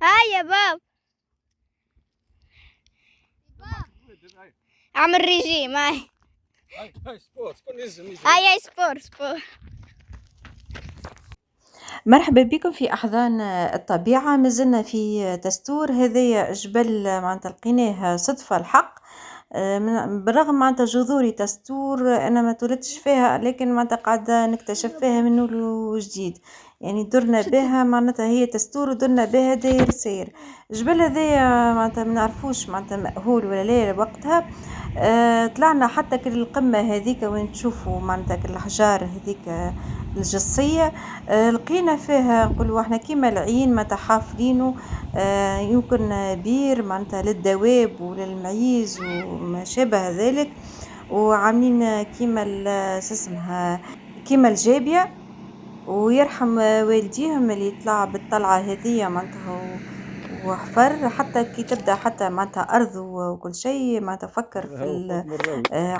هاي يا باب اعمل ريجيم. هاي سبورت هاي سبور. مرحبا بكم في أحضان الطبيعة. مازلنا في دستور هذايا جبل معناتها لقيناه صدفة الحق. بالرغم معناتها جذوري دستور أنا ما تولدتش فيها، لكن معناتها قاعدة نكتشف فيها من وجديد. يعني درنا بها معناتها هي دستور ودرنا بها داير سير. الجبل هذايا معناتها ما نعرفوش معناتها مأهول ولا لا وقتها. طلعنا حتى كل القمة هذيك وين تشوفوا معناتها كل الأحجار هذيك الجصية. لقينا فيها نقولوا احنا كيما العين ما تحافظينه. يمكن بير معناتها للدواب وللمعيز وما شابه ذلك، وعاملين كيما اسمها كيما الجابية، ويرحم والديهم اللي يطلع بالطلعة هذية معناتها وحفر حتى كي تبدا حتى معناتها ارض وكل شيء معناتها فكر في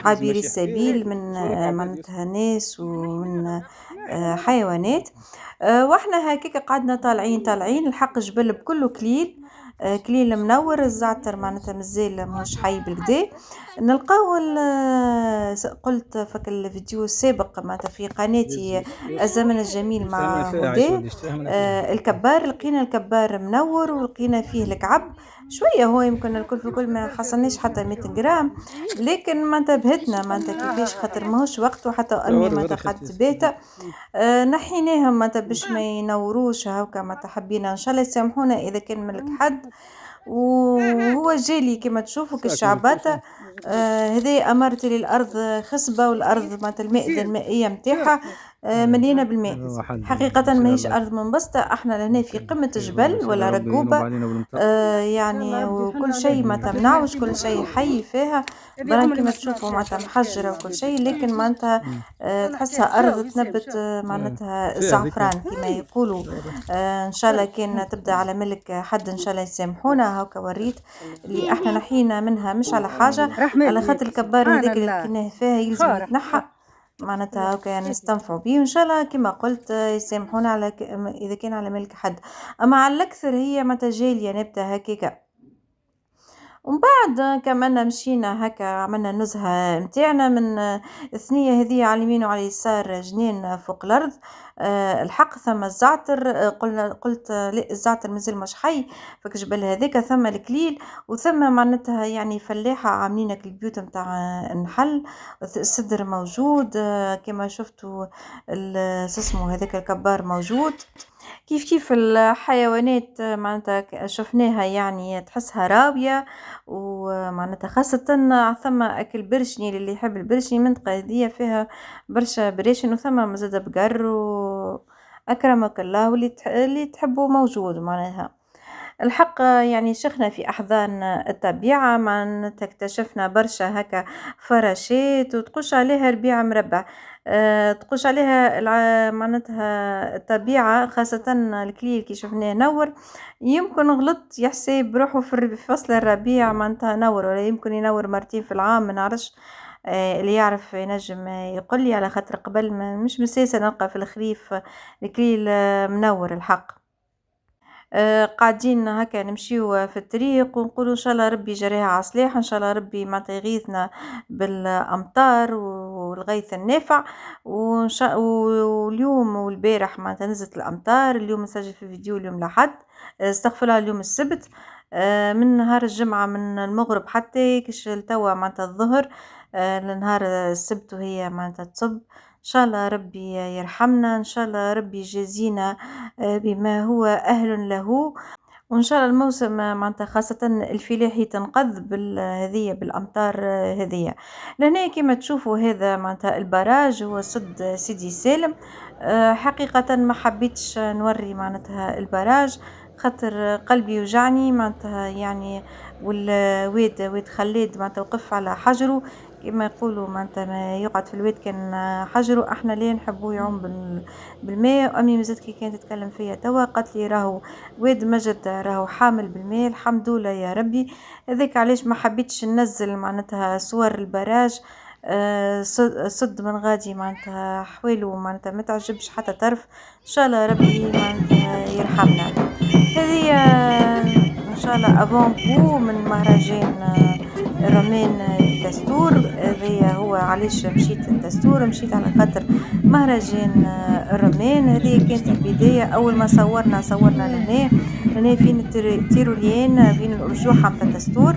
عابري السبيل من معناتها ناس ومن حيوانات. واحنا هكاك قعدنا طالعين الحق جبل بكله كليل. كليل منور الزعتر معناتها مازال ماهوش حي بالكدا. نلقاو قلت فك الفيديو السابق معناتها في قناتي الزمن الجميل مع هدى الكبار. لقينا الكبار منور ولقينا فيه الكعب شويه، هو يمكن الكل في الكل ما حصلناش حتى 100 جرام، لكن ما انتبهتنا ما كيفاش خاطر ماهوش وقته حتى امي ما قعدت باته. نحيناهم معناتها باش ما ينوروش هاكا معناتها حبينا ان شاء الله يسامحونا اذا كان ملك حد. وهو جالي كما تشوفوا كالشعباتة. هذه أمرت للأرض خصبة، والأرض معناتها المائدة المائية متاعها مليانة بالماء. حقيقة ماهيش أرض منبسطة، احنا لهنا في قمة جبل ولا رقوبة. يعني وكل شيء ما تمنعوش، كل شيء حي فيها برا كما تشوفوا معناتها محجرة وكل شيء، لكن معناتها تحسها أرض تنبت معناتها الزعفران كما يقولوا. إن شاء الله كان تبدأ على ملك حد إن شاء الله يسامحونا. هاكا وريت اللي احنا نحينا منها مش على حاجة، على خاطر الكبار هذاك اللي لقيناه فيها يلزم يتنحى معناتها هاكا نستنفعوا بيه وإن شاء الله كما قلت يسامحونا على إذا كان على ملك حد. أما على الأكثر هي معناتها جالية نبتة هكاكا. ومن بعد كمان مشينا هكا عملنا نزهة متاعنا من الثنية هذه على اليمين وعلى اليسار جنين فوق الأرض. الحق ثم الزعتر. قلت لا الزعتر مازال مش حي فك جبل هذاك، ثم الكليل وثم معناتها يعني فلاحة عاملين البيوت متاع النحل. السدر موجود كما شفتوا اسمه هذاك الكبار موجود. كيف الحيوانات معناتها شفناها يعني تحسها راوية، ومعناتها خاصة ثم أكل برشني اللي يحب البرشني. منطقة هذية فيها برشا براشن وثم مزادة بقر وأكرمك الله واللي تحبه موجود معناها. الحق يعني شخنا في أحضان الطبيعة معناتها اكتشفنا برشا هكا فراشات وتقش عليها ربيع مربع. تقش عليها معناتها الطبيعة خاصة الكليل كي شفناه نور. يمكن غلط يحسب روحه في فصل الربيع معناتها نور، ولا يمكن ينور مرتين في العام ما نعرفش. اللي يعرف ينجم يقول لي على خاطر قبل مش مساسة نلقى في الخريف الكليل منور الحق. قاعدين هكا نمشيو في الطريق ونقولوا ان شاء الله ربي جريها على صلاح، ان شاء الله ربي معناتها يغيثنا بالامطار والغيث النافع. واليوم والبارح معناتها نزلت الامطار. اليوم نسجل في فيديو اليوم لحد استغفر الله اليوم السبت. من نهار الجمعة من المغرب حتى كش التوا معناتها الظهر لنهار السبت وهي معناتها تصب. إن شاء الله ربي يرحمنا، إن شاء الله ربي يجازينا بما هو أهل له. وإن شاء الله الموسم معناتها خاصة الفلاحي تنقذ هذية بالأمطار هذية. لهنا كما تشوفوا هذا معناتها البراج هو سد سيدي سالم. حقيقة ما حبيتش نوري معناتها البراج خاطر قلبي يوجعني معناتها يعني. واد خلاد معناتها وقف على حجره كما يقولوا معناتها ما يقعد في الواد كان حجره. احنا ليه نحبوا يعوم بالماء. امي مازالت كي كانت تتكلم فيا توا قالت لي راهو واد مجد راهو حامل بالماء الحمد لله يا ربي. هذاك علاش ما حبيتش ننزل معناتها صور البراج. صد من غادي معناتها حواله معناتها ما تعجبش حتى طرف. ان شاء الله ربي معناتها يرحمنا. هذه شاء الله افون بو من مهرجان الرمان الدستور. هذايا هو علاش مشيت للدستور، مشيت على خاطر مهرجان الرمان. هذه كانت البداية، أول ما صورنا لهنا فين التيروليين بين الأرجوحة متاع الدستور.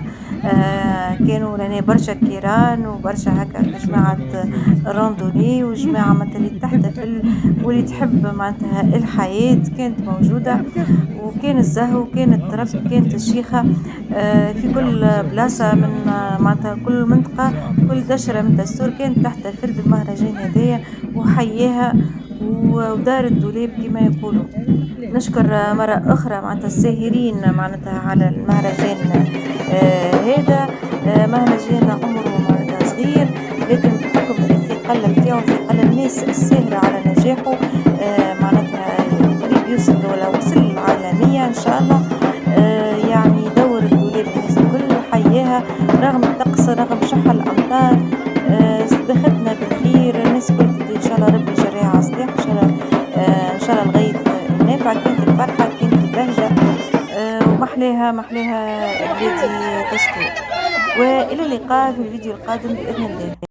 كانوا لنا برشا كيران وبرشا هكا جماعة راندوني وجماعة معناتها اللي تحتفل واللي تحب معناتها الحياة كانت موجودة، وكان الزهو وكان الطرب كانت الشيخة في كل بلاصة من معناتها كل منطقة كل دشرة من الدستور كانت تحتفل بالمهرجان هذايا وحياها ودار الدولاب كما يقولوا. نشكر مرة أخرى معناتها الساهرين معناتها على المهرجان هذا. مهرجان عمره معناتها صغير، لكن بحكم الثقل نتاعو ثقل الناس الساهرة على نجاحه معناتها قريب يوصل ولا وصل عالمية إن شاء الله. يعني دور الدولاب الناس الكل حياها رغم الطقس رغم شح الأمطار. دخلتنا بالخير، الناس الكل إن شاء الله ربي يجريها على صلاح إن شاء الله. إن شاء الله الغيث نافع، كانت الفرحة كانت البهجة ومحلاها بلادي دستور. وإلى اللقاء في الفيديو القادم بإذن الله.